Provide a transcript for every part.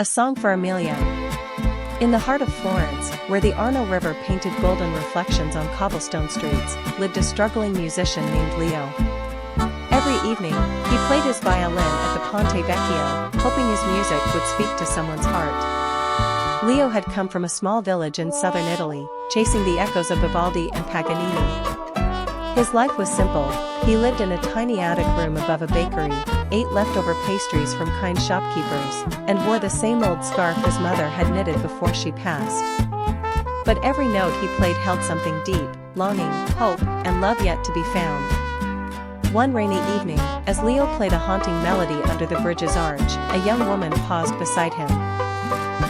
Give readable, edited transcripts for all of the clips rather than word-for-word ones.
A song for Amelia. In the heart of Florence, where the Arno River painted golden reflections on cobblestone streets, lived a struggling musician named Leo. Every evening, he played his violin at the Ponte Vecchio, hoping his music would speak to someone's heart. Leo had come from a small village in southern Italy, chasing the echoes of Vivaldi and Paganini. His life was simple. He lived in a tiny attic room above a bakery, ate leftover pastries from kind shopkeepers, and wore the same old scarf his mother had knitted before she passed. But every note he played held something deep: longing, hope, and love yet to be found. One rainy evening, as Leo played a haunting melody under the bridge's arch, a young woman paused beside him.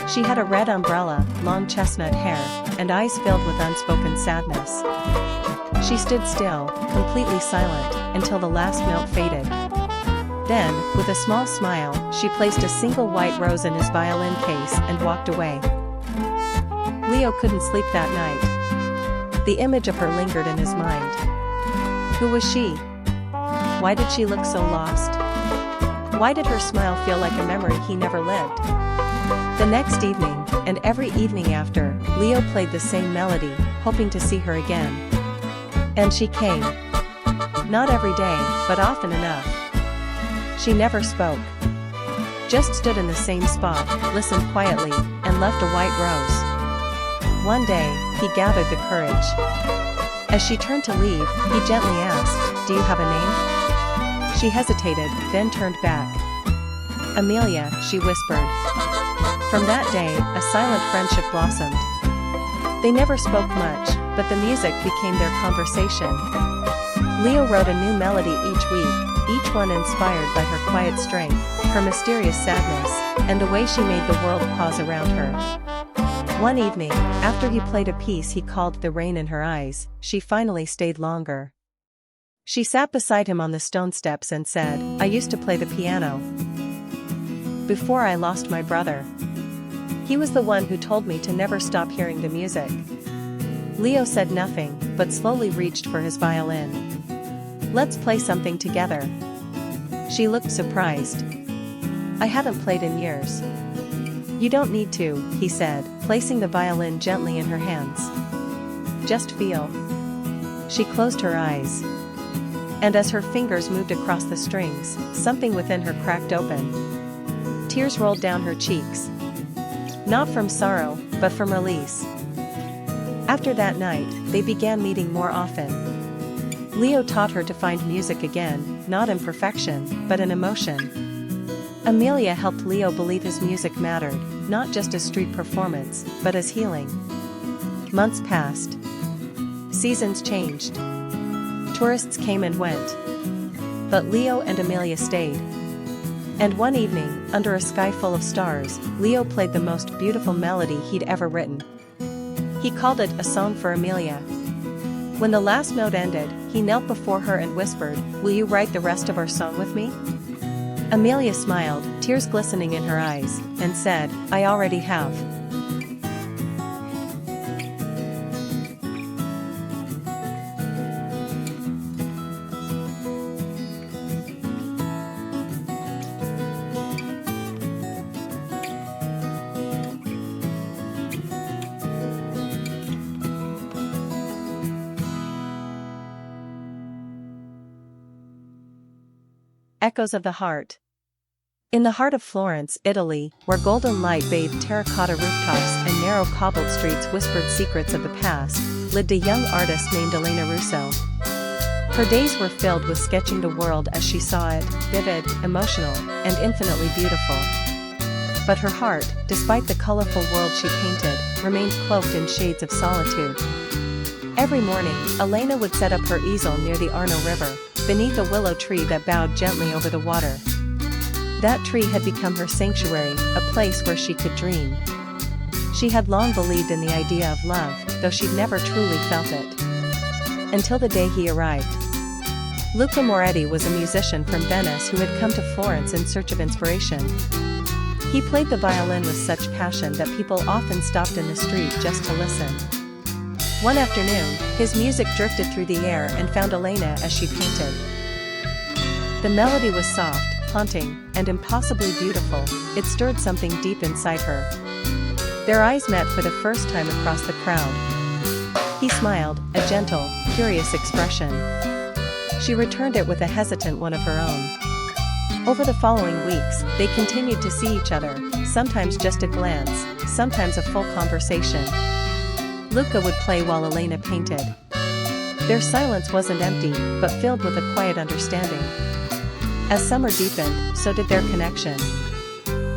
She had a red umbrella, long chestnut hair, and eyes filled with unspoken sadness. She stood still, completely silent, until the last note faded. Then, with a small smile, she placed a single white rose in his violin case and walked away. Leo couldn't sleep that night. The image of her lingered in his mind. Who was she? Why did she look so lost? Why did her smile feel like a memory he never lived? The next evening, and every evening after, Leo played the same melody, hoping to see her again. And she came. Not every day, but often enough. She never spoke. Just stood in the same spot, listened quietly, and left a white rose. One day, he gathered the courage. As she turned to leave, he gently asked, "Do you have a name?" She hesitated, then turned back. "Amelia," she whispered. From that day, a silent friendship blossomed. They never spoke much, but the music became their conversation. Leo wrote a new melody each week, each one inspired by her quiet strength, her mysterious sadness, and the way she made the world pause around her. One evening, after he played a piece he called "The Rain in Her Eyes," she finally stayed longer. She sat beside him on the stone steps and said, "I used to play the piano before I lost my brother. He was the one who told me to never stop hearing the music." Leo said nothing, but slowly reached for his violin. "Let's play something together." She looked surprised. "I haven't played in years." "You don't need to," he said, placing the violin gently in her hands. "Just feel." She closed her eyes. And as her fingers moved across the strings, something within her cracked open. Tears rolled down her cheeks. Not from sorrow, but from release. After that night, they began meeting more often. Leo taught her to find music again, not in perfection, but in emotion. Amelia helped Leo believe his music mattered, not just as street performance, but as healing. Months passed. Seasons changed. Tourists came and went. But Leo and Amelia stayed. And one evening, under a sky full of stars, Leo played the most beautiful melody he'd ever written. He called it "A Song for Amelia." When the last note ended, he knelt before her and whispered, "Will you write the rest of our song with me?" Amelia smiled, tears glistening in her eyes, and said, "I already have." Echoes of the Heart. In the heart of Florence, Italy, where golden light bathed terracotta rooftops and narrow cobbled streets whispered secrets of the past, lived a young artist named Elena Russo. Her days were filled with sketching the world as she saw it, vivid, emotional, and infinitely beautiful. But her heart, despite the colorful world she painted, remained cloaked in shades of solitude. Every morning, Elena would set up her easel near the Arno River, beneath a willow tree that bowed gently over the water. That tree had become her sanctuary, a place where she could dream. She had long believed in the idea of love, though she'd never truly felt it. Until the day he arrived. Luca Moretti was a musician from Venice who had come to Florence in search of inspiration. He played the violin with such passion that people often stopped in the street just to listen. One afternoon, his music drifted through the air and found Elena as she painted. The melody was soft, haunting, and impossibly beautiful. It stirred something deep inside her. Their eyes met for the first time across the crowd. He smiled, a gentle, curious expression. She returned it with a hesitant one of her own. Over the following weeks, they continued to see each other, sometimes just a glance, sometimes a full conversation. Luca would play while Elena painted. Their silence wasn't empty, but filled with a quiet understanding. As summer deepened, so did their connection.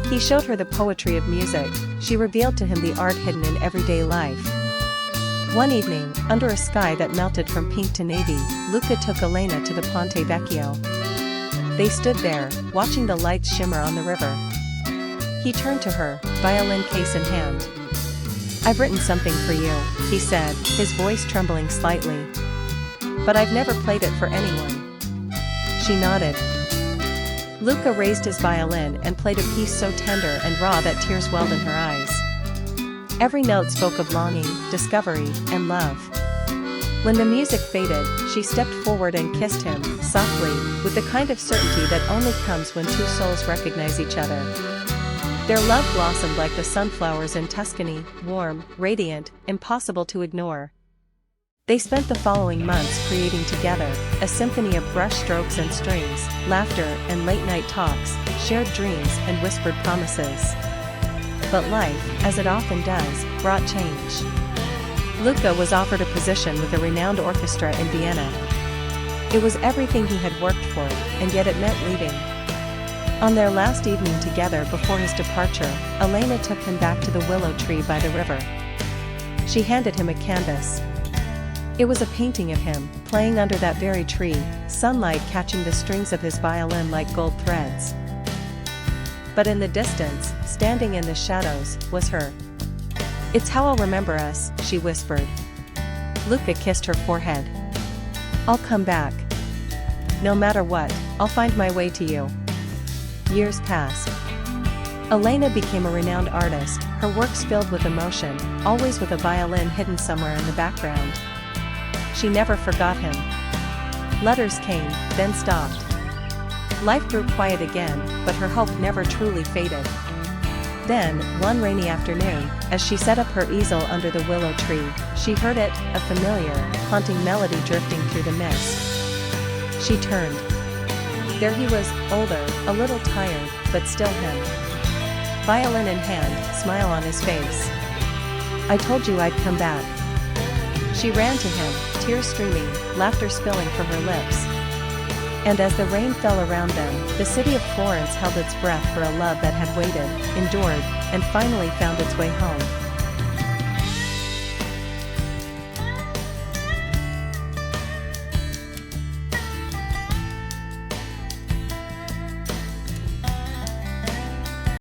He showed her the poetry of music, she revealed to him the art hidden in everyday life. One evening, under a sky that melted from pink to navy, Luca took Elena to the Ponte Vecchio. They stood there, watching the lights shimmer on the river. He turned to her, violin case in hand. "I've written something for you," he said, his voice trembling slightly. "But I've never played it for anyone." She nodded. Luca raised his violin and played a piece so tender and raw that tears welled in her eyes. Every note spoke of longing, discovery, and love. When the music faded, she stepped forward and kissed him, softly, with the kind of certainty that only comes when two souls recognize each other. Their love blossomed like the sunflowers in Tuscany, warm, radiant, impossible to ignore. They spent the following months creating together, a symphony of brush strokes and strings, laughter and late-night talks, shared dreams and whispered promises. But life, as it often does, brought change. Luca was offered a position with a renowned orchestra in Vienna. It was everything he had worked for, and yet it meant leaving. On their last evening together before his departure, Elena took him back to the willow tree by the river. She handed him a canvas. It was a painting of him, playing under that very tree, sunlight catching the strings of his violin like gold threads. But in the distance, standing in the shadows, was her. "It's how I'll remember us," she whispered. Luca kissed her forehead. "I'll come back. No matter what, I'll find my way to you." Years passed. Elena became a renowned artist, her works filled with emotion, always with a violin hidden somewhere in the background. She never forgot him. Letters came, then stopped. Life grew quiet again, but her hope never truly faded. Then, one rainy afternoon, as she set up her easel under the willow tree, she heard it, a familiar, haunting melody drifting through the mist. She turned. There he was, older, a little tired, but still him. Violin in hand, smile on his face. "I told you I'd come back." She ran to him, tears streaming, laughter spilling from her lips. And as the rain fell around them, the city of Florence held its breath for a love that had waited, endured, and finally found its way home.